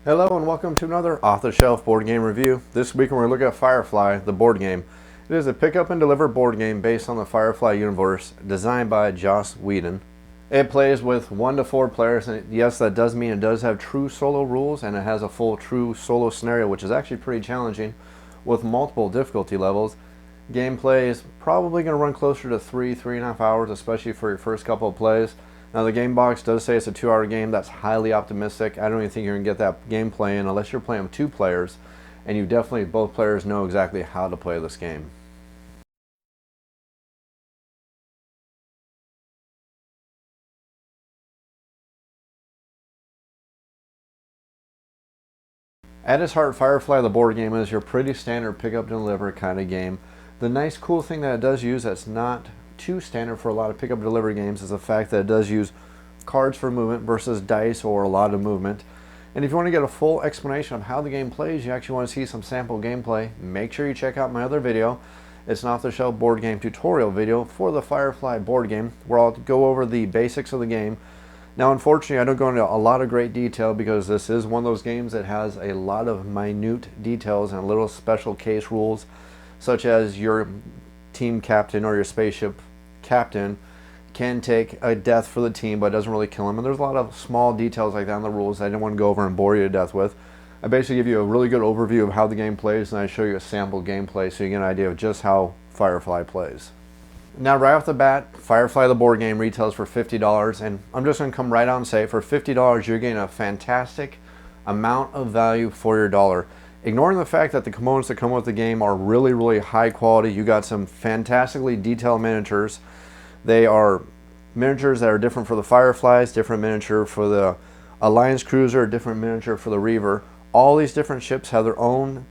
Hello and welcome to another off-the-shelf board game review. This week we're going to look at Firefly, the board game. It is a pick up and deliver board game based on the Firefly universe, designed by Joss Whedon. It plays with 1 to 4 players, and yes, that does mean it does have true solo rules, and it has a full true solo scenario, which is actually pretty challenging with multiple difficulty levels. Gameplay is probably going to run closer to 3.5 hours, especially for your first couple of plays. Now the game box does say it's a 2-hour game. That's highly optimistic. I don't even think you're going to get that gameplay in unless you're playing with 2 players, and you definitely, both players know exactly how to play this game. At its heart, Firefly the board game is your pretty standard pick up and deliver kind of game. The nice cool thing that it does use that's not too standard for a lot of pick up and deliver games is the fact that it does use cards for movement versus dice or a lot of movement. And if you want to get a full explanation of how the game plays, you actually want to see some sample gameplay, make sure you check out my other video. It's an off-the-shelf board game tutorial video for the Firefly board game where I'll go over the basics of the game. Now unfortunately I don't go into a lot of great detail because this is one of those games that has a lot of minute details and little special case rules, such as your team captain or your spaceship captain can take a death for the team but it doesn't really kill him, and there's a lot of small details like that in the rules I didn't want to go over and bore you to death with. I basically give you a really good overview of how the game plays, and I show you a sample gameplay so you get an idea of just how Firefly plays. Now right off the bat, Firefly the board game retails for $50, and I'm just going to come right out and say for $50 you're getting a fantastic amount of value for your dollar. Ignoring the fact that the components that come with the game are really high quality. You got some fantastically detailed miniatures. They are miniatures that are different for the Fireflies, different miniature for the Alliance Cruiser, different miniature for the Reaver. All these different ships have their own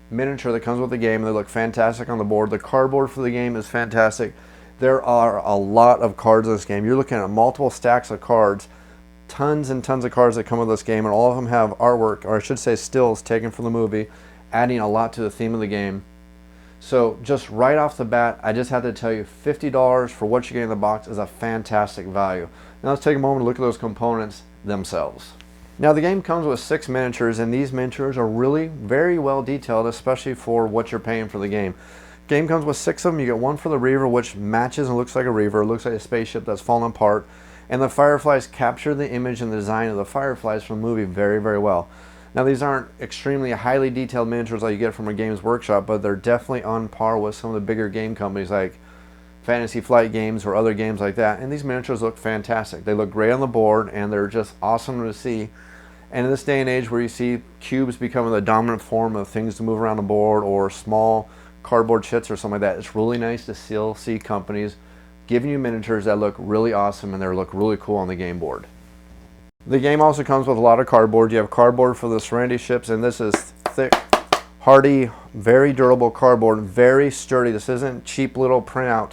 miniature that comes with the game, and they look fantastic on the board. The cardboard for the game is fantastic. There are a lot of cards in this game. You're looking at multiple stacks of cards, tons and tons of cards that come with this game, and all of them have artwork, or I should say stills, taken from the movie, adding a lot to the theme of the game. So just right off the bat, I just have to tell you $50 for what you get in the box is a fantastic value. Now let's take a moment to look at those components themselves. Now the game comes with 6 miniatures, and these miniatures are really very well detailed, especially for what you're paying for the game. Game comes with 6 of them. You get 1 for the Reaver, which matches and looks like a Reaver. It looks like a spaceship that's fallen apart. And the Fireflies capture the image and the design of the Fireflies from the movie very well. Now these aren't extremely highly detailed miniatures like you get from a Games Workshop, but they're definitely on par with some of the bigger game companies like Fantasy Flight Games or other games like that. And these miniatures look fantastic. They look great on the board, and they're just awesome to see. And in this day and age where you see cubes becoming the dominant form of things to move around the board, or small cardboard chits or something like that, it's really nice to still see companies giving you miniatures that look really awesome and they look really cool on the game board. The game also comes with a lot of cardboard. You have cardboard for the Serenity ships, and this is thick, hardy, very durable cardboard, very sturdy. This isn't cheap little printout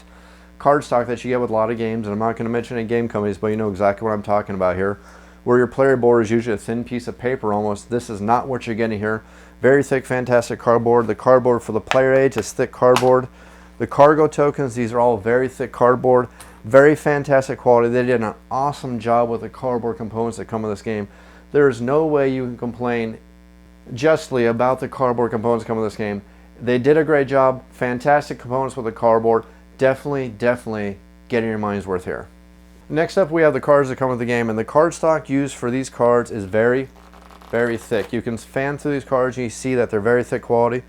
cardstock that you get with a lot of games, and I'm not going to mention any game companies, but you know exactly what I'm talking about here. Where your player board is usually a thin piece of paper almost, this is not what you're getting here. Very thick, fantastic cardboard. The cardboard for the player age is thick cardboard. The cargo tokens, these are all very thick cardboard. Very fantastic quality. They did an awesome job with the cardboard components that come with this game. There is no way you can complain justly about the cardboard components that come with this game. They did a great job. Fantastic components with the cardboard. Definitely getting your money's worth here. Next up we have the cards that come with the game, and the cardstock used for these cards is very thick. You can fan through these cards and you see that they're very thick quality.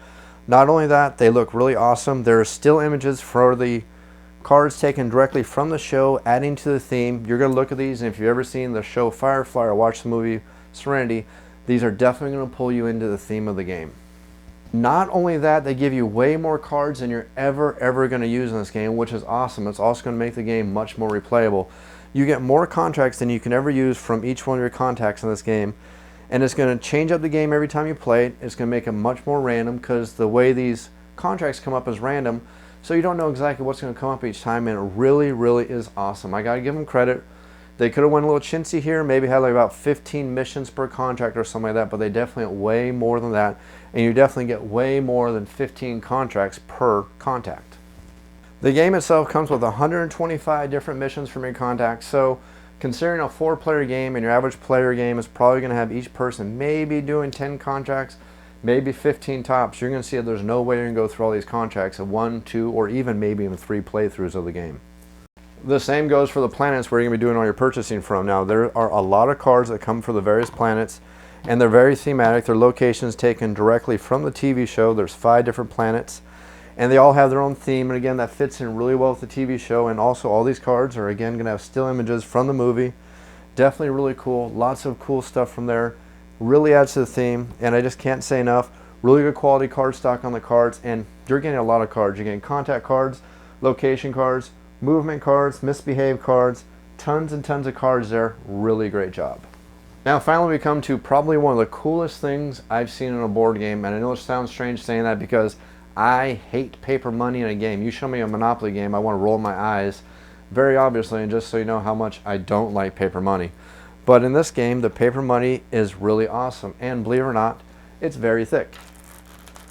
Not only that, they look really awesome. There are still images for the cards taken directly from the show, adding to the theme. You're going to look at these, and if you've ever seen the show Firefly or watched the movie Serenity, these are definitely going to pull you into the theme of the game. Not only that, they give you way more cards than you're ever going to use in this game, which is awesome. It's also going to make the game much more replayable. You get more contracts than you can ever use from each one of your contacts in this game, and it's going to change up the game every time you play it. It's going to make it much more random because the way these contracts come up is random, so you don't know exactly what's going to come up each time, and it really is awesome. I got to give them credit. They could have went a little chintzy here, maybe had like about 15 missions per contract or something like that, but they definitely went way more than that, and you definitely get way more than 15 contracts per contact. The game itself comes with 125 different missions from your contacts, so Considering a 4-player game, and your average player game is probably going to have each person maybe doing 10 contracts, maybe 15 tops, you're going to see that there's no way you're going to go through all these contracts in 1, 2, or even maybe even 3 playthroughs of the game. The same goes for the planets where you're going to be doing all your purchasing from. Now, there are a lot of cards that come for the various planets, and they're very thematic. Their locations taken directly from the TV show. There's 5 different planets, and they all have their own theme, and again, that fits in really well with the TV show. And also, all these cards are again going to have still images from the movie. Definitely really cool. Lots of cool stuff from there. Really adds to the theme, and I just can't say enough. Really good quality card stock on the cards, and you're getting a lot of cards. You're getting contact cards, location cards, movement cards, misbehave cards, tons and tons of cards there. Really great job. Now finally we come to probably one of the coolest things I've seen in a board game, and I know it sounds strange saying that because I hate paper money in a game. You show me a Monopoly game, I want to roll my eyes, very obviously, and just so you know how much I don't like paper money. But in this game, the paper money is really awesome, and believe it or not, it's very thick.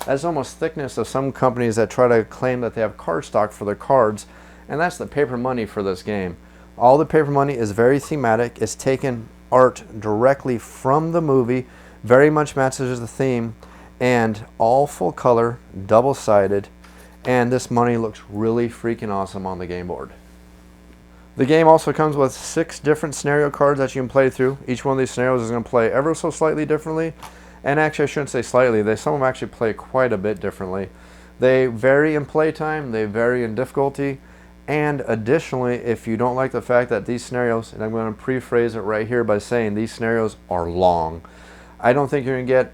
That's almost thickness of some companies that try to claim that they have card stock for their cards, and that's the paper money for this game. All the paper money is very thematic. It's taken art directly from the movie, very much matches the theme, and all full color, double-sided, and this money looks really freaking awesome on the game board. The game also comes with 6 different scenario cards that you can play through. Each one of these scenarios is going to play ever so slightly differently, and actually I shouldn't say slightly, some of them actually play quite a bit differently. They vary in playtime, they vary in difficulty, and additionally, if you don't like the fact that these scenarios, and I'm going to pre-phrase it right here by saying these scenarios are long. I don't think you're going to get,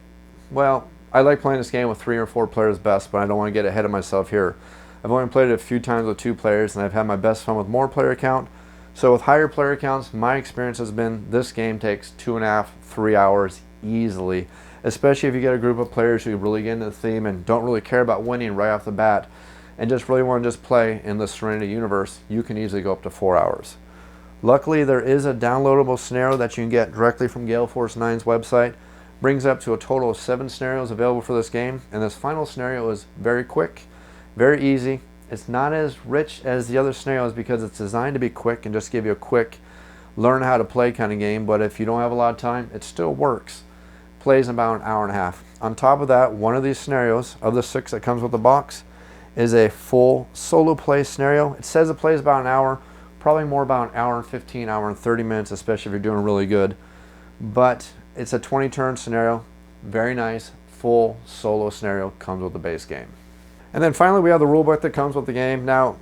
well, I like playing this game with 3 or 4 players best, but I don't want to get ahead of myself here. I've only played it a few times with 2 players, and I've had my best fun with more player count. So with higher player counts, my experience has been this game takes 2.5, 3 hours easily, especially if you get a group of players who really get into the theme and don't really care about winning right off the bat, and just really want to just play in the Serenity universe. You can easily go up to 4 hours. Luckily, there is a downloadable scenario that you can get directly from Gale Force 9's website. Brings up to a total of 7 scenarios available for this game, and this final scenario is very quick, very easy. It's not as rich as the other scenarios because it's designed to be quick and just give you a quick learn how to play kind of game, but if you don't have a lot of time, it still works. Plays in about an hour and a half. On top of that, one of these scenarios, of the 6 that comes with the box, is a full solo play scenario. It says it plays about an hour, probably more about an hour and 15, hour and 30 minutes, especially if you're doing really good. But it's a 20-turn scenario, very nice, full solo scenario, comes with the base game. And then finally we have the rulebook that comes with the game. Now,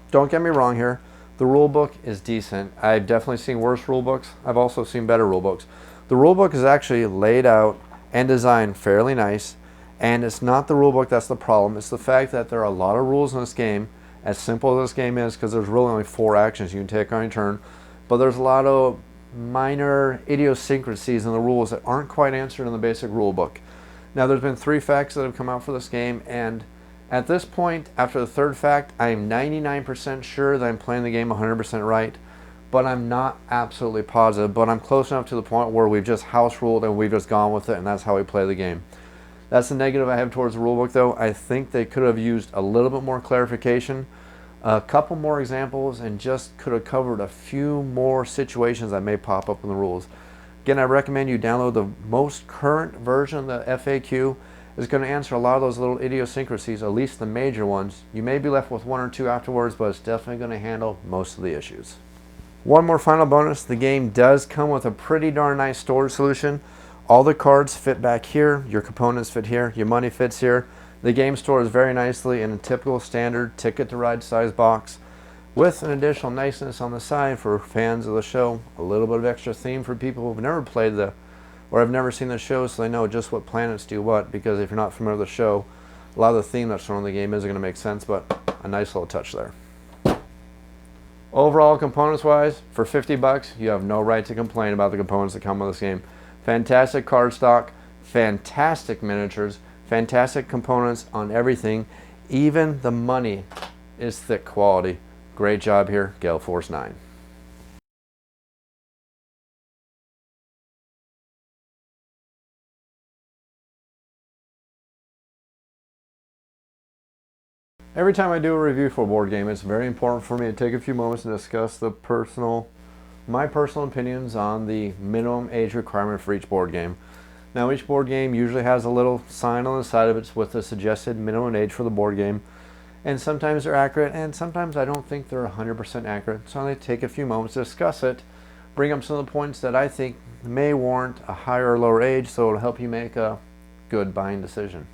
don't get me wrong here, the rulebook is decent. I've definitely seen worse rulebooks. I've also seen better rulebooks. The rulebook is actually laid out and designed fairly nice. And it's not the rulebook that's the problem. It's the fact that there are a lot of rules in this game, as simple as this game is, because there's really only 4 actions you can take on your turn. But there's a lot of minor idiosyncrasies in the rules that aren't quite answered in the basic rulebook. Now, there's been 3 facts that have come out for this game, and at this point, after the 3rd fact, I am 99% sure that I'm playing the game 100% right, but I'm not absolutely positive. But I'm close enough to the point where we've just house ruled and we've just gone with it, and that's how we play the game. That's the negative I have towards the rulebook, though. I think they could have used a little bit more clarification, a couple more examples, and just could have covered a few more situations that may pop up in the rules. Again, I recommend you download the most current version of the FAQ. It's going to answer a lot of those little idiosyncrasies, at least the major ones. You may be left with 1 or 2 afterwards, but it's definitely going to handle most of the issues. One more final bonus, the game does come with a pretty darn nice storage solution. All the cards fit back here, your components fit here, your money fits here. The game stores very nicely in a typical standard Ticket to Ride size box, with an additional niceness on the side for fans of the show. A little bit of extra theme for people who've never played or have never seen the show, so they know just what planets do what, because if you're not familiar with the show, a lot of the theme that's thrown in the game isn't going to make sense, but a nice little touch there. Overall, components wise, for 50 bucks, you have no right to complain about the components that come with this game. Fantastic card stock, fantastic miniatures, fantastic components on everything. Even the money is thick quality. Great job here, Gale Force 9. Every time I do a review for a board game, it's very important for me to take a few moments to discuss the personal my personal opinions on the minimum age requirement for each board game. Now, each board game usually has a little sign on the side of it with the suggested minimum age for the board game. And sometimes they're accurate, and sometimes I don't think they're 100% accurate. So I'm going to take a few moments to discuss it, bring up some of the points that I think may warrant a higher or lower age, so it'll help you make a good buying decision.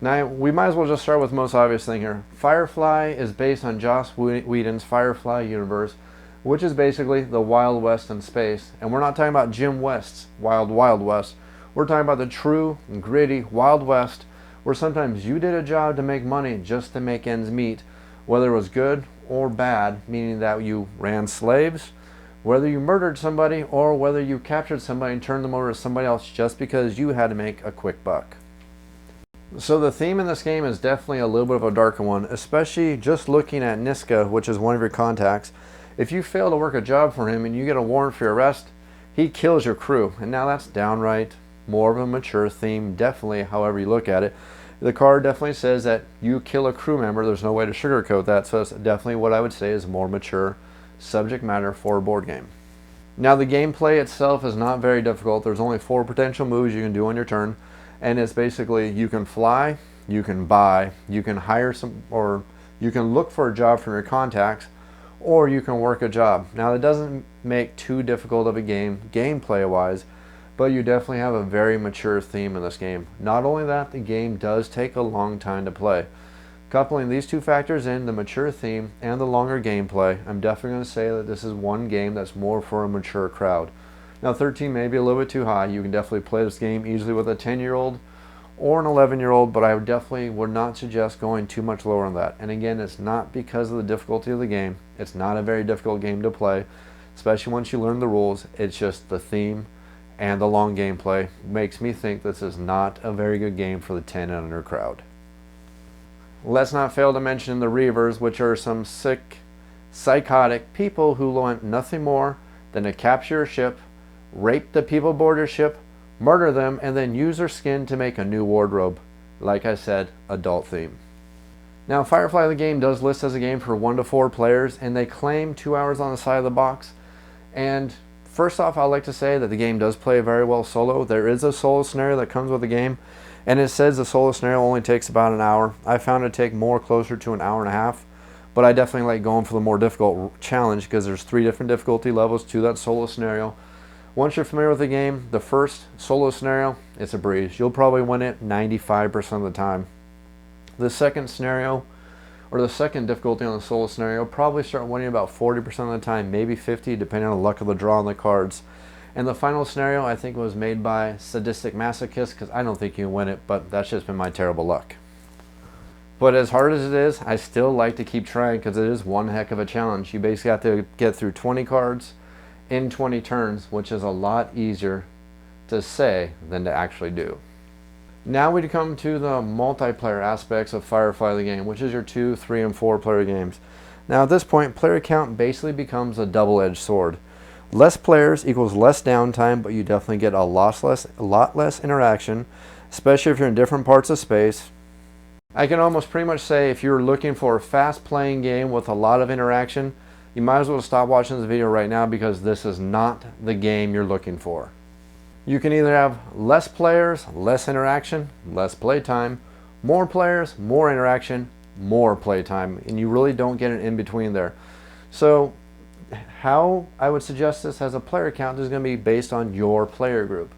Now, we might as well just start with the most obvious thing here. Firefly is based on Joss Whedon's Firefly universe, which is basically the Wild West in space. And we're not talking about Jim West's Wild Wild West. We're talking about the true, gritty Wild West, where sometimes you did a job to make money just to make ends meet, whether it was good or bad, meaning that you ran slaves, whether you murdered somebody, or whether you captured somebody and turned them over to somebody else just because you had to make a quick buck. So the theme in this game is definitely a little bit of a darker one, especially just looking at Niska, which is one of your contacts. If you fail to work a job for him and you get a warrant for your arrest, he kills your crew. And now that's downright more of a mature theme, definitely, however you look at it. The card definitely says that you kill a crew member. There's no way to sugarcoat that, so it's definitely what I would say is more mature subject matter for a board game. Now, the gameplay itself is not very difficult. There's only 4 potential moves you can do on your turn, and it's basically you can fly, you can buy, you can hire some, or you can look for a job from your contacts, or you can work a job. Now, that doesn't make too difficult of a game gameplay-wise, but you definitely have a very mature theme in this game. Not only that, the game does take a long time to play. Coupling these two factors in, the mature theme and the longer gameplay, I'm definitely going to say that this is one game that's more for a mature crowd. Now, 13 may be a little bit too high. You can definitely play this game easily with a 10-year-old or an 11-year-old, but I definitely would not suggest going too much lower than that. And again, it's not because of the difficulty of the game. It's not a very difficult game to play, especially once you learn the rules. It's just the theme and the long gameplay makes me think this is not a very good game for the 10 and under crowd. Let's not fail to mention the Reavers, which are some sick, psychotic people who want nothing more than to capture a ship, rape the people aboard your ship, murder them, and then use their skin to make a new wardrobe. Like I said, adult theme. Now, Firefly the game does list as a game for 1 to 4 players, and they claim 2 hours on the side of the box. And first off, I'd like to say that the game does play very well solo. There is a solo scenario that comes with the game, and it says the solo scenario only takes about an hour. I found it take more closer to an hour and a half, but I definitely like going for the more difficult challenge because there's 3 different difficulty levels to that solo scenario. Once you're familiar with the game, the first solo scenario, it's a breeze. You'll probably win it 95% of the time. The second scenario, or the second difficulty on the solo scenario, probably start winning about 40% of the time, maybe 50, depending on the luck of the draw on the cards. And the final scenario, I think, was made by Sadistic Masochist, because I don't think you can win it, but that's just been my terrible luck. But as hard as it is, I still like to keep trying because it is one heck of a challenge. You basically have to get through 20 cards in 20 turns, which is a lot easier to say than to actually do. Now we come to the multiplayer aspects of Firefly the game, which is your 2, 3, and 4 player games. Now at this point, player count basically becomes a double-edged sword. Less players equals less downtime, but you definitely get a lot less interaction, especially if you're in different parts of space. I can almost pretty much say if you're looking for a fast-playing game with a lot of interaction, you might as well stop watching this video right now because this is not the game you're looking for. You can either have less players, less interaction, less playtime, more players, more interaction, more playtime, and you really don't get an in-between there. So how I would suggest this as a player count is going to be based on your player group.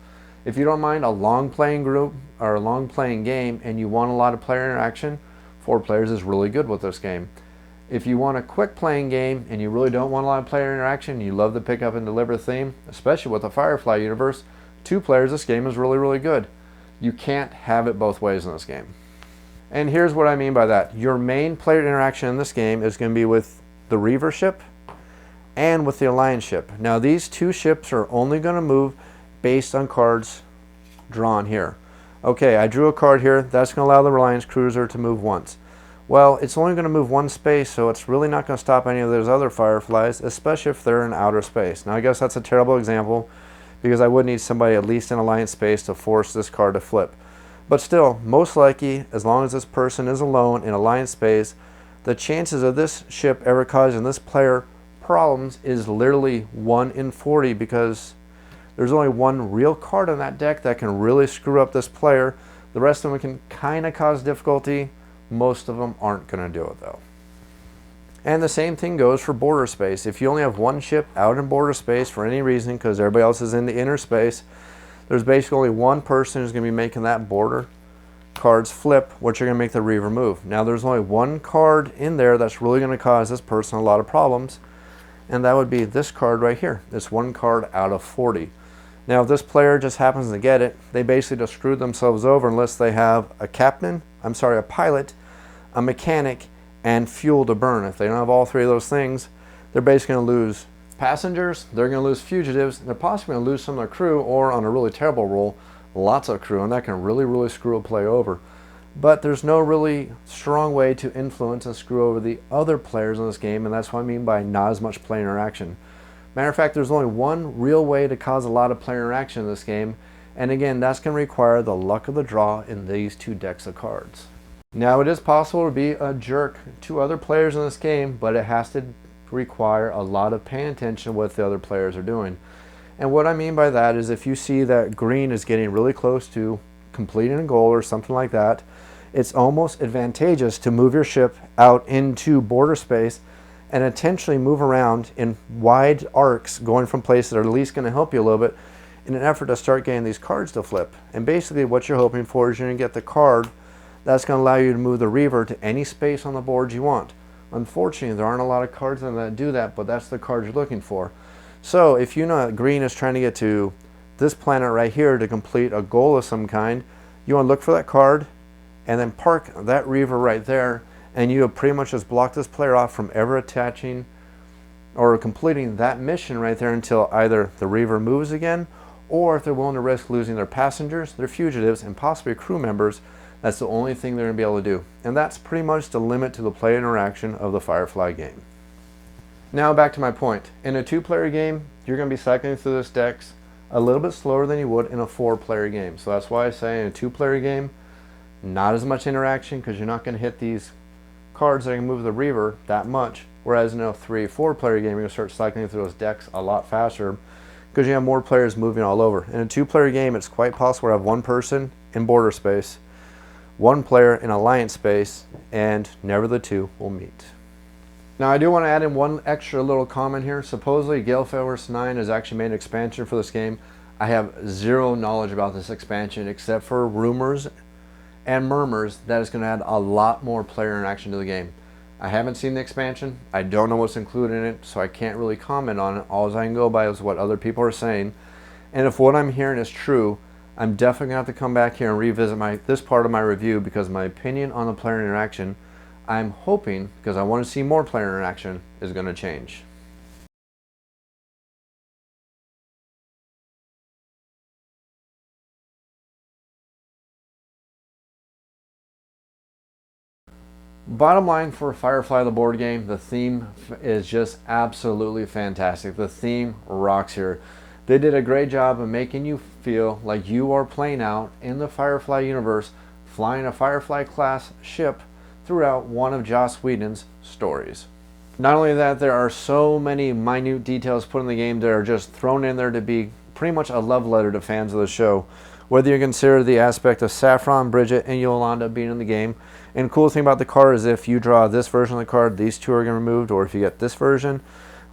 If you don't mind a long playing group or a long playing game and you want a lot of player interaction, 4 players is really good with this game. If you want a quick playing game and you really don't want a lot of player interaction, you love the pick up and deliver theme, especially with the Firefly universe, 2 players, this game is really, really good. You can't have it both ways in this game. And here's what I mean by that. Your main player interaction in this game is going to be with the Reaver ship and with the Alliance ship. Now these 2 ships are only going to move based on cards drawn here. Okay, I drew a card here. That's going to allow the Alliance cruiser to move once. Well, it's only going to move one space, so it's really not going to stop any of those other Fireflies, especially if they're in outer space. Now I guess that's a terrible example because I would need somebody at least in Alliance space to force this card to flip. But still, most likely, as long as this person is alone in Alliance space, the chances of this ship ever causing this player problems is literally 1 in 40 because there's only one real card in that deck that can really screw up this player. The rest of them can kind of cause difficulty. Most of them aren't going to do it though. And the same thing goes for border space. If you only have one ship out in border space for any reason because everybody else is in the inner space, there's basically only one person who's going to be making that border cards flip, which are going to make the Reaver move. Now there's only one card in there that's really going to cause this person a lot of problems, and that would be this card right here. It's one card out of 40. Now if this player just happens to get it, they basically just screwed themselves over unless they have a pilot, a mechanic, and fuel to burn. If they don't have all three of those things, they're basically going to lose passengers, they're going to lose fugitives, they're possibly going to lose some of their crew, or on a really terrible roll, lots of crew, and that can really screw a play over. But there's no really strong way to influence and screw over the other players in this game, and that's what I mean by not as much player interaction. Matter of fact, there's only one real way to cause a lot of player interaction in this game, and again, that's going to require the luck of the draw in these two decks of cards. Now, it is possible to be a jerk to other players in this game, but it has to require a lot of paying attention to what the other players are doing. And what I mean by that is if you see that green is getting really close to completing a goal or something like that, it's almost advantageous to move your ship out into border space and intentionally move around in wide arcs, going from places that are at least going to help you a little bit in an effort to start getting these cards to flip. And basically what you're hoping for is you're going to get the card that's going to allow you to move the Reaver to any space on the board you want. Unfortunately, there aren't a lot of cards that do that, but that's the card you're looking for. So if you know that green is trying to get to this planet right here to complete a goal of some kind, you want to look for that card and then park that Reaver right there, and you have pretty much just blocked this player off from ever attaching or completing that mission right there until either the Reaver moves again, or if they're willing to risk losing their passengers, their fugitives, and possibly crew members, that's the only thing they're going to be able to do. And that's pretty much the limit to the player interaction of the Firefly game. Now back to my point. In a 2-player game, you're going to be cycling through this decks a little bit slower than you would in a 4-player game. So that's why I say in a 2-player game, not as much interaction because you're not going to hit these cards that can move the Reaver that much. Whereas in a 3-4-player game, you're going to start cycling through those decks a lot faster because you have more players moving all over. In a 2-player game, it's quite possible to have one person in border space, one player in alliance space, and never the two will meet. Now I do want to add in one extra little comment here. Supposedly Gale Force 9 has actually made an expansion for this game. I have zero knowledge about this expansion except for rumors and murmurs that it's going to add a lot more player interaction to the game. I haven't seen the expansion. I don't know what's included in it, so I can't really comment on it. All I can go by is what other people are saying. And if what I'm hearing is true, I'm definitely going to have to come back here and revisit this part of my review because my opinion on the player interaction, I'm hoping, because I want to see more player interaction, is going to change. Bottom line for Firefly the board game, the theme is just absolutely fantastic. The theme rocks here. They did a great job of making you feel like you are playing out in the Firefly universe, flying a Firefly class ship throughout one of Joss Whedon's stories. Not only that, there are so many minute details put in the game that are just thrown in there to be pretty much a love letter to fans of the show. Whether you consider the aspect of Saffron, Bridget, and Yolanda being in the game. And the cool thing about the card is if you draw this version of the card, these two are going to be removed, or if you get this version,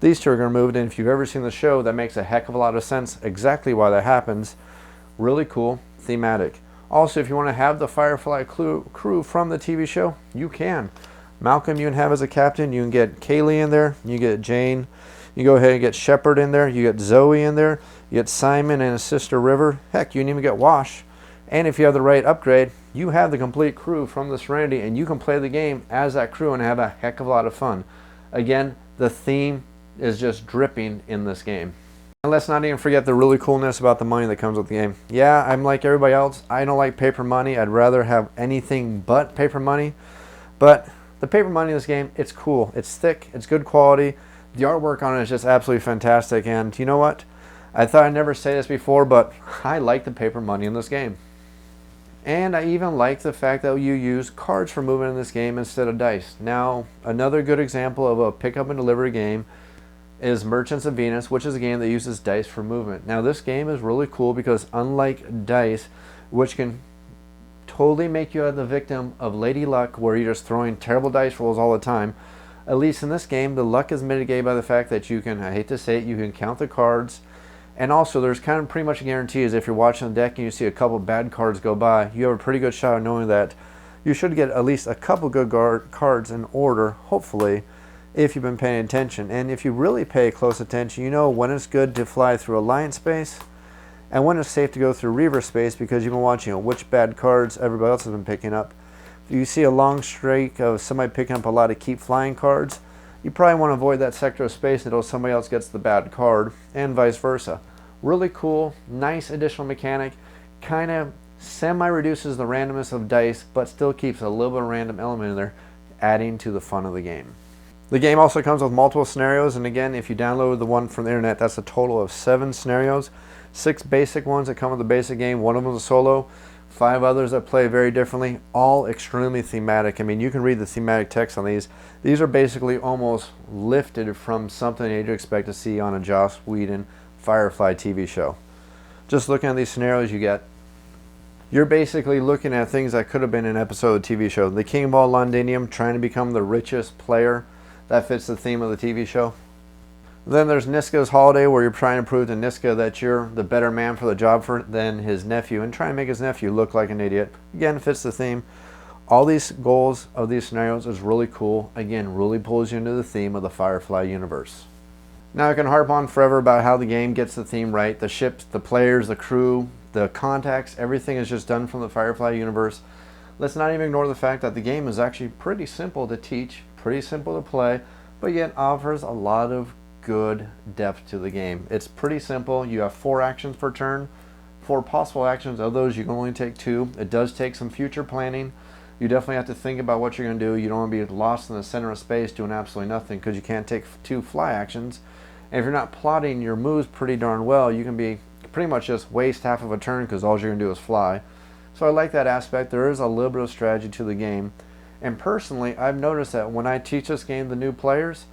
these two are going to be removed. And if you've ever seen the show, that makes a heck of a lot of sense exactly why that happens. Really cool, thematic. Also, if you want to have the Firefly crew from the TV show, you can. Malcolm you can have as a captain. You can get Kaylee in there. You get Jane. You go ahead and get Shepard in there. You get Zoe in there. You get Simon and his sister River. Heck, you can even get Wash. And if you have the right upgrade, you have the complete crew from the Serenity, and you can play the game as that crew and have a heck of a lot of fun. Again, the theme is just dripping in this game. And let's not even forget the really coolness about the money that comes with the game. Yeah, I'm like everybody else. I don't like paper money. I'd rather have anything but paper money. But the paper money in this game, it's cool. It's thick. It's good quality. The artwork on it is just absolutely fantastic. And you know what? I thought I'd never say this before, but I like the paper money in this game. And I even like the fact that you use cards for movement in this game instead of dice. Now, another good example of a pick up and delivery game is Merchants of Venus, which is a game that uses dice for movement. Now this game is really cool because unlike dice, which can totally make you the victim of Lady Luck, where you're just throwing terrible dice rolls all the time, at least in this game, the luck is mitigated by the fact that you can, I hate to say it, you can count the cards. And also, there's kind of pretty much a guarantee is if you're watching the deck and you see a couple bad cards go by, you have a pretty good shot of knowing that you should get at least a couple good cards in order, hopefully, if you've been paying attention. And if you really pay close attention, you know when it's good to fly through Alliance space and when it's safe to go through Reaver space, because you've been watching which bad cards everybody else has been picking up. If you see a long streak of somebody picking up a lot of keep flying cards, you probably want to avoid that sector of space until somebody else gets the bad card, and vice versa. Really cool, nice additional mechanic, kind of semi-reduces the randomness of dice, but still keeps a little bit of random element in there, adding to the fun of the game. The game also comes with multiple scenarios, and again, if you download the one from the internet, that's a total of 7 scenarios. 6 basic ones that come with the basic game, one of them is a solo, 5 others that play very differently, all extremely thematic. I mean, you can read the thematic text on these. These are basically almost lifted from something you'd expect to see on a Joss Whedon Firefly TV show. Just looking at these scenarios you get, you're basically looking at things that could have been an episode of the TV show. The King of all Londinium trying to become the richest player. That fits the theme of the TV show. Then there's Niska's Holiday, where you're trying to prove to Niska that you're the better man for the job than his nephew and try and make his nephew look like an idiot. Again, fits the theme. All these goals of these scenarios is really cool. Again, really pulls you into the theme of the Firefly universe. Now I can harp on forever about how the game gets the theme right. The ships, the players, the crew, the contacts, everything is just done from the Firefly universe. Let's not even ignore the fact that the game is actually pretty simple to teach, pretty simple to play, but yet offers a lot of good depth to the game. It's pretty simple. You have 4 actions per turn. 4 possible actions. Of those, you can only take 2. It does take some future planning. You definitely have to think about what you're going to do. You don't want to be lost in the center of space doing absolutely nothing, because you can't take 2 fly actions. And if you're not plotting your moves pretty darn well, you can be pretty much just waste half of a turn because all you're going to do is fly. So I like that aspect. There is a little bit of strategy to the game. And personally, I've noticed that when I teach this game to new players,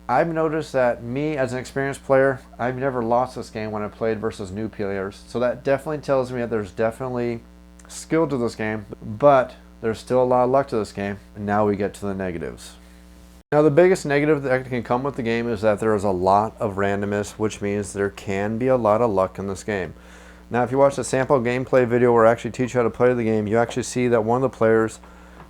I've noticed that me as an experienced player, I've never lost this game when I played versus new players. So that definitely tells me that there's definitely skill to this game, but there's still a lot of luck to this game. And now we get to the negatives. Now the biggest negative that can come with the game is that there is a lot of randomness, which means there can be a lot of luck in this game. Now if you watch the sample gameplay video where I actually teach you how to play the game, you actually see that one of the players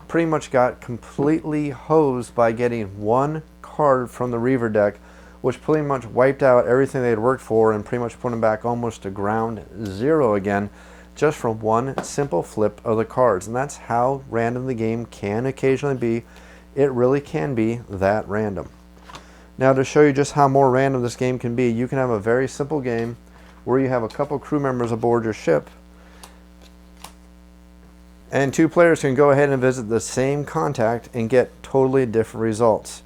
pretty much got completely hosed by getting 1 card from the Reaver deck, which pretty much wiped out everything they had worked for and pretty much put them back almost to ground zero again, just from 1 simple flip of the cards. And that's how random the game can occasionally be. It really can be that random. Now to show you just how more random this game can be, you can have a very simple game where you have a couple crew members aboard your ship, and 2 players can go ahead and visit the same contact and get totally different results.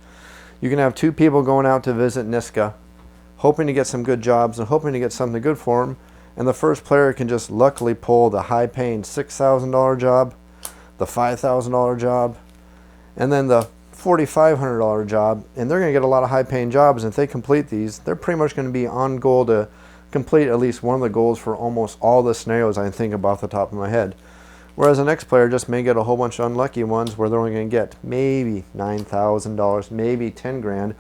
You can have 2 people going out to visit Niska, hoping to get some good jobs and hoping to get something good for them, and the first player can just luckily pull the high-paying $6,000 job, the $5,000 job, and then the $4,500 job, and they're going to get a lot of high-paying jobs. And if they complete these, they're pretty much going to be on goal to complete at least one of the goals for almost all the scenarios I can think of off the top of my head. Whereas the next player just may get a whole bunch of unlucky ones where they're only going to get maybe $9,000, maybe 10 grand,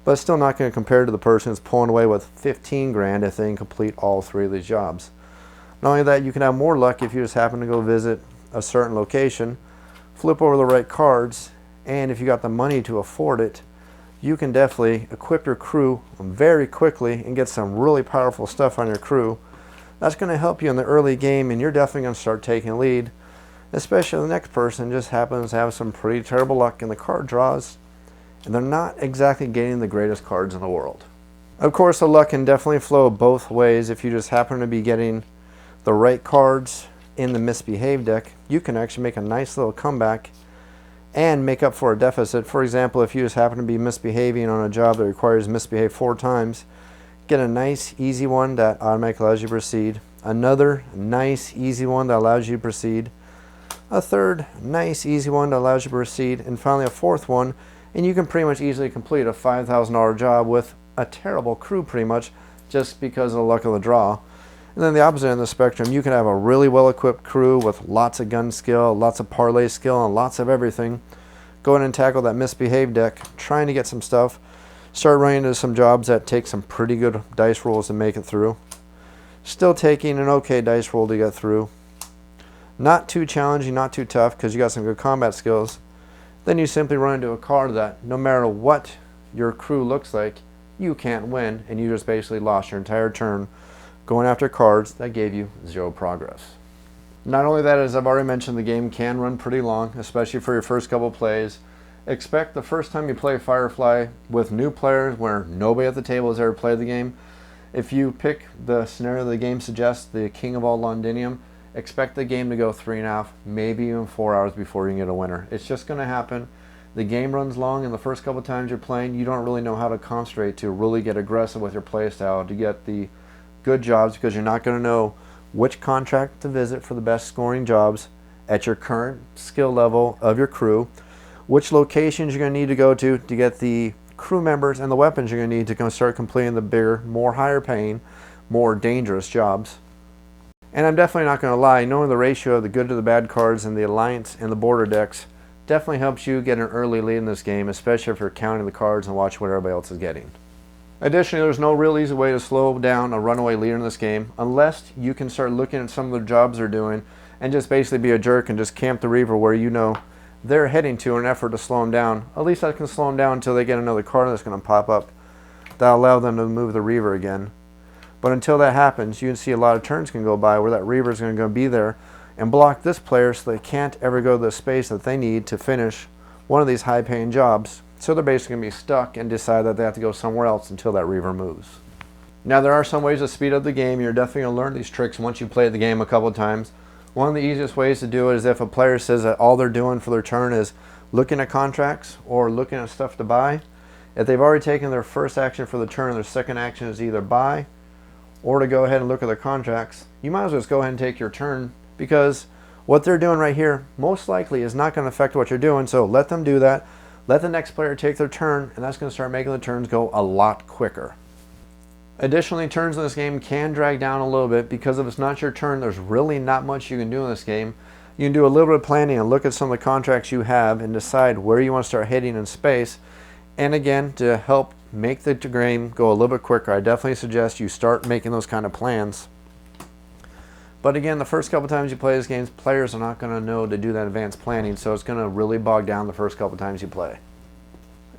but it's still not going to compare to the person who's pulling away with 15 grand if they can complete all 3 of these jobs. Not only that, you can have more luck if you just happen to go visit a certain location, flip over the right cards, and if you got the money to afford it, you can definitely equip your crew very quickly and get some really powerful stuff on your crew. That's going to help you in the early game, and you're definitely going to start taking a lead, especially if the next person just happens to have some pretty terrible luck in the card draws, and they're not exactly getting the greatest cards in the world. Of course, the luck can definitely flow both ways. If you just happen to be getting the right cards in the misbehaved deck, you can actually make a nice little comeback and make up for a deficit. For example, if you just happen to be misbehaving on a job that requires misbehave 4 times, get a nice easy one that automatically allows you to proceed, another nice easy one that allows you to proceed, a third nice easy one that allows you to proceed, and finally a 4th one and you can pretty much easily complete a $5,000 job with a terrible crew pretty much just because of the luck of the draw. And then the opposite end of the spectrum, you can have a really well-equipped crew with lots of gun skill, lots of parlay skill, and lots of everything. Go in and tackle that misbehaved deck, trying to get some stuff. Start running into some jobs that take some pretty good dice rolls to make it through. Still taking an okay dice roll to get through. Not too challenging, not too tough, because you got some good combat skills. Then you simply run into a card that no matter what your crew looks like, you can't win, and you just basically lost your entire turn going after cards that gave you 0 progress. Not only that, as I've already mentioned, the game can run pretty long, especially for your first couple plays. Expect the first time you play Firefly with new players where nobody at the table has ever played the game. If you pick the scenario the game suggests, the King of all Londinium, expect the game to go 3.5, maybe even 4 hours before you can get a winner. It's just going to happen. The game runs long, and the first couple times you're playing, you don't really know how to concentrate to really get aggressive with your play style to get the good jobs, because you're not going to know which contract to visit for the best scoring jobs at your current skill level of your crew, which locations you're going to need to go to get the crew members and the weapons you're going to need to go start completing the bigger, more higher paying, more dangerous jobs. And I'm definitely not going to lie, knowing the ratio of the good to the bad cards in the Alliance and the Border decks definitely helps you get an early lead in this game, especially if you're counting the cards and watch what everybody else is getting. Additionally, there's no real easy way to slow down a runaway leader in this game unless you can start looking at some of the jobs they're doing and just basically be a jerk and just camp the Reaver where you know they're heading to in an effort to slow them down. At least I can slow them down until they get another card that's going to pop up that'll allow them to move the Reaver again. But until that happens, you can see a lot of turns can go by where that Reaver is going to be there and block this player so they can't ever go to the space that they need to finish one of these high-paying jobs. So they're basically going to be stuck and decide that they have to go somewhere else until that Reaver moves. Now, there are some ways to speed up the game. You're definitely going to learn these tricks once you play the game a couple of times. One of the easiest ways to do it is if a player says that all they're doing for their turn is looking at contracts or looking at stuff to buy. If they've already taken their first action for the turn, their second action is either buy or to go ahead and look at their contracts, you might as well just go ahead and take your turn, because what they're doing right here most likely is not going to affect what you're doing. So let them do that. Let the next player take their turn, and that's going to start making the turns go a lot quicker. Additionally, turns in this game can drag down a little bit because if it's not your turn, there's really not much you can do in this game. You can do a little bit of planning and look at some of the contracts you have and decide where you want to start hitting in space. And again, to help make the game go a little bit quicker, I definitely suggest you start making those kind of plans. But again, the first couple times you play this game, players are not going to know to do that advanced planning, so it's going to really bog down the first couple times you play.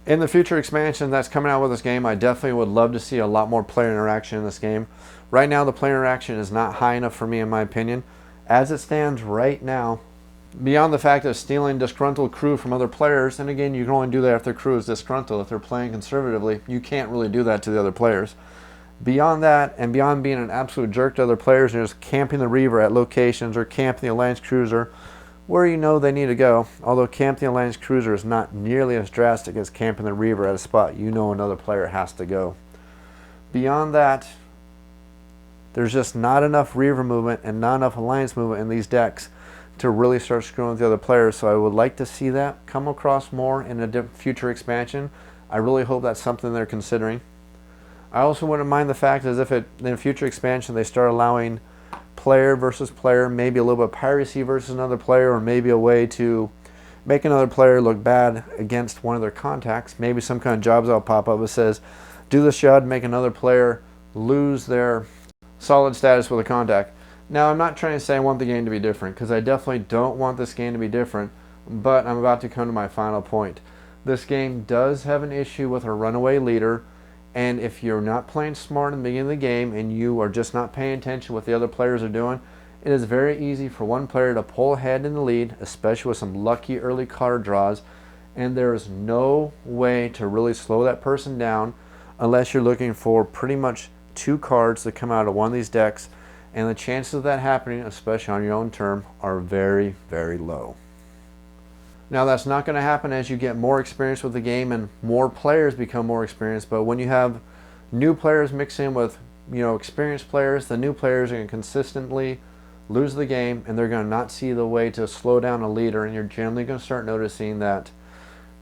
In the future expansion that's coming out with this game, I definitely would love to see a lot more player interaction in this game. Right now, the player interaction is not high enough for me, in my opinion. As it stands right now, beyond the fact of stealing disgruntled crew from other players, and again, you can only do that if their crew is disgruntled. If they're playing conservatively, you can't really do that to the other players. Beyond that, and beyond being an absolute jerk to other players and just camping the Reaver at locations or camping the Alliance Cruiser where you know they need to go, although camping the Alliance Cruiser is not nearly as drastic as camping the Reaver at a spot you know another player has to go. Beyond that, there's just not enough Reaver movement and not enough Alliance movement in these decks to really start screwing with the other players, so I would like to see that come across more in a future expansion. I really hope that's something they're considering. I also wouldn't mind the fact as if in a future expansion they start allowing player versus player, maybe a little bit of piracy versus another player, or maybe a way to make another player look bad against one of their contacts. Maybe some kind of jobs that'll pop up that says, do this job to make another player lose their solid status with a contact. Now, I'm not trying to say I want the game to be different, because I definitely don't want this game to be different, but I'm about to come to my final point. This game does have an issue with a runaway leader, and if you're not playing smart in the beginning of the game and you are just not paying attention to what the other players are doing, it is very easy for one player to pull ahead in the lead, especially with some lucky early card draws, and there is no way to really slow that person down unless you're looking for pretty much 2 cards that come out of one of these decks, and the chances of that happening, especially on your own turn, are very, very low. Now, that's not going to happen as you get more experience with the game and more players become more experienced, but when you have new players mix in with experienced players, the new players are going to consistently lose the game, and they're going to not see the way to slow down a leader, and you're generally going to start noticing that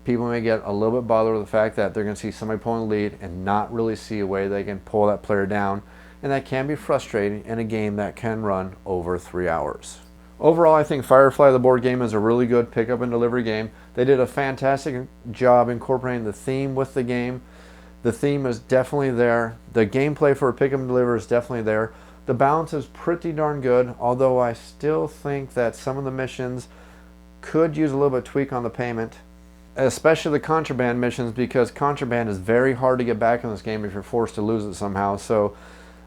people may get a little bit bothered with the fact that they're going to see somebody pulling the lead and not really see a way they can pull that player down, and that can be frustrating in a game that can run over 3 hours. Overall, I think Firefly the board game is a really good pick-up and delivery game. They did a fantastic job incorporating the theme with the game. The theme is definitely there. The gameplay for a pick-up and deliver is definitely there. The balance is pretty darn good, although I still think that some of the missions could use a little bit of tweak on the payment, especially the contraband missions, because contraband is very hard to get back in this game if you're forced to lose it somehow. So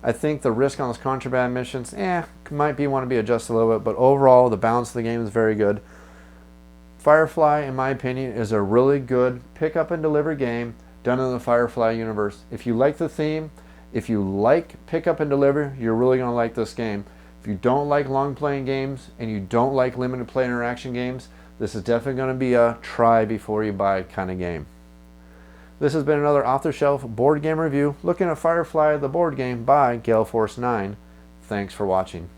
I think the risk on those contraband missions, might want to be adjusted a little bit, but overall the balance of the game is very good. Firefly, in my opinion, is a really good pick up and deliver game done in the Firefly universe. If you like the theme, if you like pick up and deliver, you're really going to like this game. If you don't like long playing games and you don't like limited play interaction games, this is definitely going to be a try before you buy kind of game. This has been another off-the-shelf board game review looking at Firefly the board game by Gale Force 9. Thanks for watching.